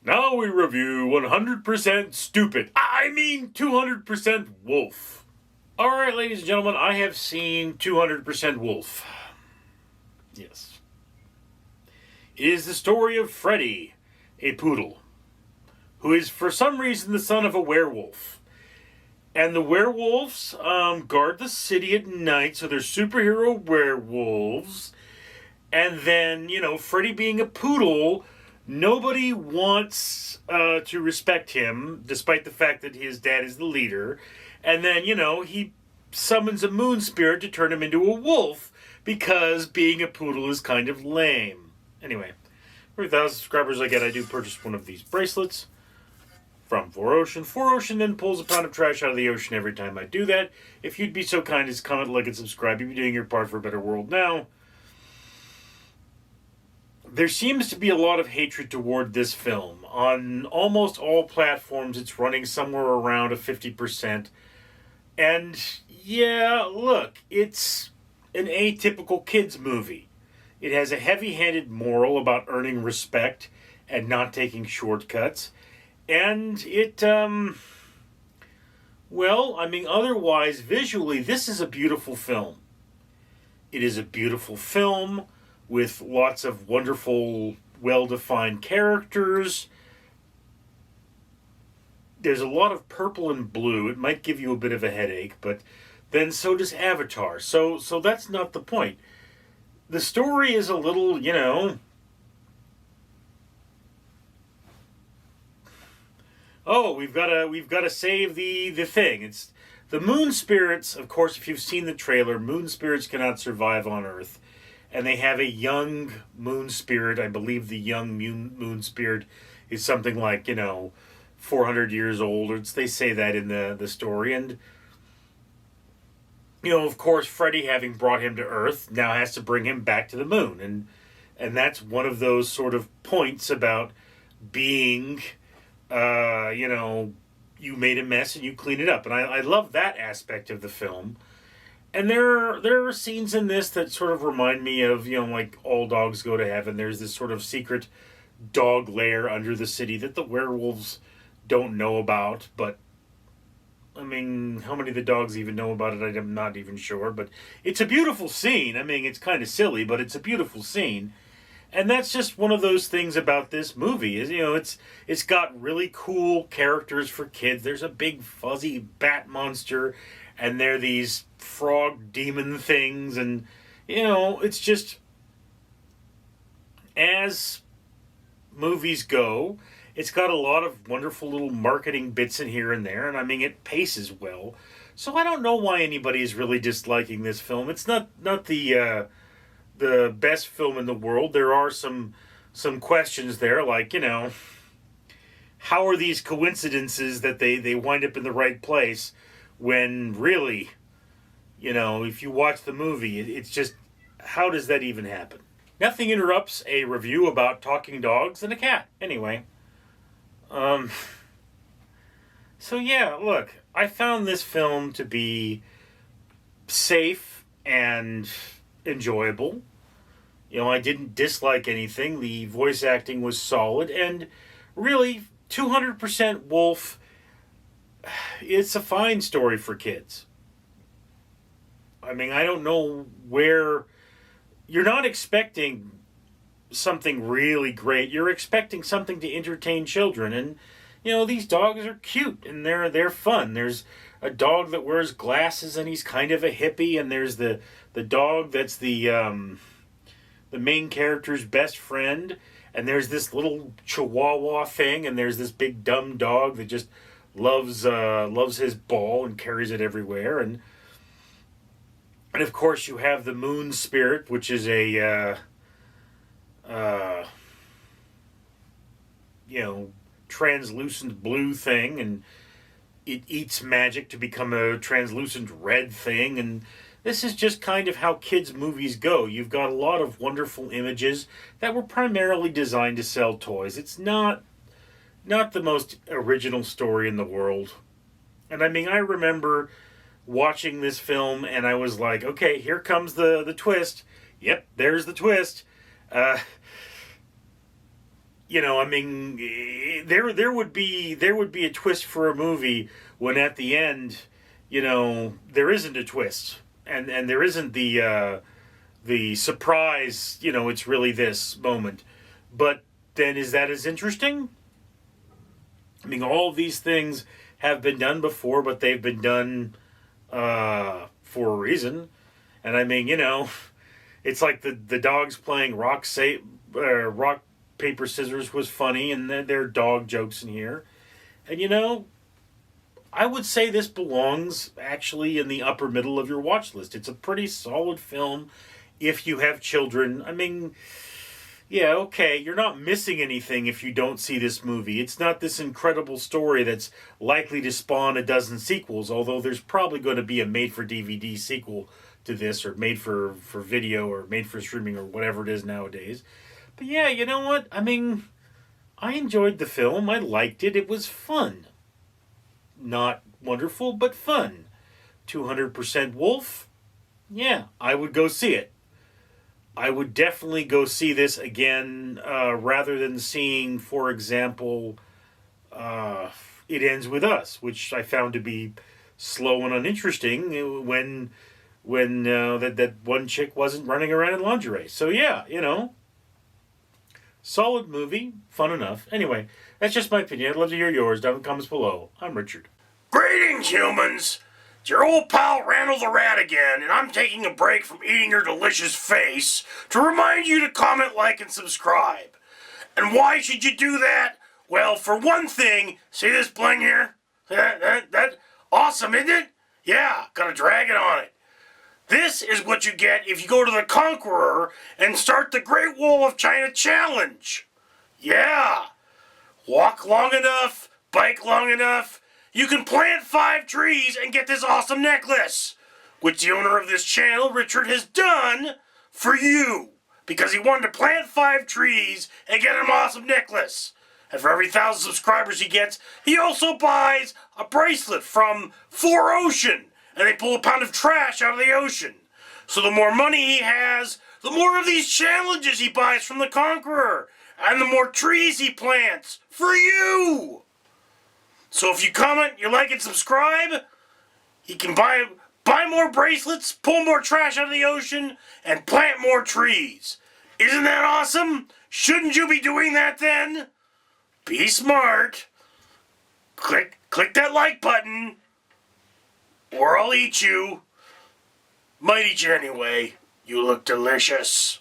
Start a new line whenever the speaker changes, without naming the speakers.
Now we review 100% Stupid. I mean 200% Wolf. Alright, ladies and gentlemen, I have seen 200% Wolf. Yes. It is the story of Freddy, a poodle, who is for some reason the son of a werewolf. And the werewolves guard the city at night, so they're superhero werewolves. And then, Freddy being a poodle, nobody wants to respect him, despite the fact that his dad is the leader. And then, he summons a moon spirit to turn him into a wolf, because being a poodle is kind of lame. Anyway, for 1,000 subscribers I get, I do purchase one of these bracelets from 4Ocean. 4Ocean then pulls a pound of trash out of the ocean every time I do that. If you'd be so kind as comment, like, and subscribe, you'd be doing your part for a better world now. There seems to be a lot of hatred toward this film. On almost all platforms, it's running somewhere around a 50%. And, yeah, look, it's an atypical kids movie. It has a heavy-handed moral about earning respect and not taking shortcuts. And it, otherwise, visually, this is a beautiful film. It is a beautiful film with lots of wonderful, well-defined characters. There's a lot of purple and blue. It might give you a bit of a headache, but then so does Avatar. So that's not the point. The story is a little, oh, we've got to save the thing. It's the moon spirits. Of course, if you've seen the trailer, moon spirits cannot survive on Earth. And they have a young moon spirit. I believe the young moon spirit is something like, 400 years old. Or they say that in the story. And, of course, Freddy, having brought him to Earth, now has to bring him back to the moon. And that's one of those sort of points about being, you made a mess and you clean it up. And I love that aspect of the film. And there are scenes in this that sort of remind me of, like All Dogs Go to Heaven. There's this sort of secret dog lair under the city that the werewolves don't know about. But, I mean, how many of the dogs even know about it, I'm not even sure. But it's a beautiful scene. I mean, it's kind of silly, but it's a beautiful scene. And that's just one of those things about this movie. Is it's got really cool characters for kids. There's a big fuzzy bat monster, and there are these frog demon things, and it's just, as movies go, it's got a lot of wonderful little marketing bits in here and there, and I mean, it paces well. So I don't know why anybody is really disliking this film. It's not the best film in the world. There are some questions there, like, how are these coincidences that they wind up in the right place when really, if you watch the movie, it's just, how does that even happen? Nothing interrupts a review about talking dogs and a cat. Anyway. So yeah, look, I found this film to be safe and enjoyable. I didn't dislike anything. The voice acting was solid, and really, 200% Wolf, it's a fine story for kids. I mean, I don't know where... You're not expecting something really great. You're expecting something to entertain children. And, these dogs are cute, and they're fun. There's a dog that wears glasses, and he's kind of a hippie. And there's the dog that's the main character's best friend. And there's this little chihuahua thing. And there's this big dumb dog that just loves his ball and carries it everywhere. And of course you have the moon spirit, which is a translucent blue thing, and it eats magic to become a translucent red thing. And this is just kind of how kids' movies go. You've got a lot of wonderful images that were primarily designed to sell toys. It's not the most original story in the world. And I mean, I remember watching this film and I was like, okay, here comes the twist. Yep, there's the twist. you know, I mean, there would be a twist for a movie when at the end, you know, there isn't a twist, and there isn't the surprise. You know, it's really this moment. But then, is that as interesting? I mean, all of these things have been done before, but they've been done for a reason. And I mean, you know, it's like the dogs playing rock paper scissors was funny, and there are dog jokes in here. And you know, I would say this belongs actually in the upper middle of your watch list. It's a pretty solid film if you have children. I mean, yeah, okay, you're not missing anything if you don't see this movie. It's not this incredible story that's likely to spawn a dozen sequels, although there's probably going to be a made-for-DVD sequel to this, or made for video, or made for streaming, or whatever it is nowadays. But yeah, you know what? I mean, I enjoyed the film. I liked it. It was fun. Not wonderful, but fun. 200% Wolf? Yeah, I would go see it. I would definitely go see this again, rather than seeing, for example, It Ends With Us, which I found to be slow and uninteresting when that one chick wasn't running around in lingerie. So yeah, you know, solid movie, fun enough. Anyway, that's just my opinion. I'd love to hear yours down in the comments below. I'm Richard.
Greetings, humans! It's your old pal Randall the Rat again, and I'm taking a break from eating your delicious face to remind you to comment, like, and subscribe. And why should you do that? Well, for one thing, see this bling here? That awesome, isn't it? Yeah, got a dragon on it. This is what you get if you go to the Conqueror and start the Great Wall of China Challenge. Yeah. Walk long enough, bike long enough, you can plant 5 trees and get this awesome necklace, which the owner of this channel, Richard, has done for you, because he wanted to plant 5 trees and get an awesome necklace. And for every 1,000 subscribers he gets, he also buys a bracelet from 4Ocean, and they pull a pound of trash out of the ocean. So the more money he has, the more of these challenges he buys from the Conqueror, and the more trees he plants for you. So if you comment, you like, and subscribe, you can buy more bracelets, pull more trash out of the ocean, and plant more trees. Isn't that awesome? Shouldn't you be doing that then? Be smart. Click that like button, or I'll eat you. Might eat you anyway. You look delicious.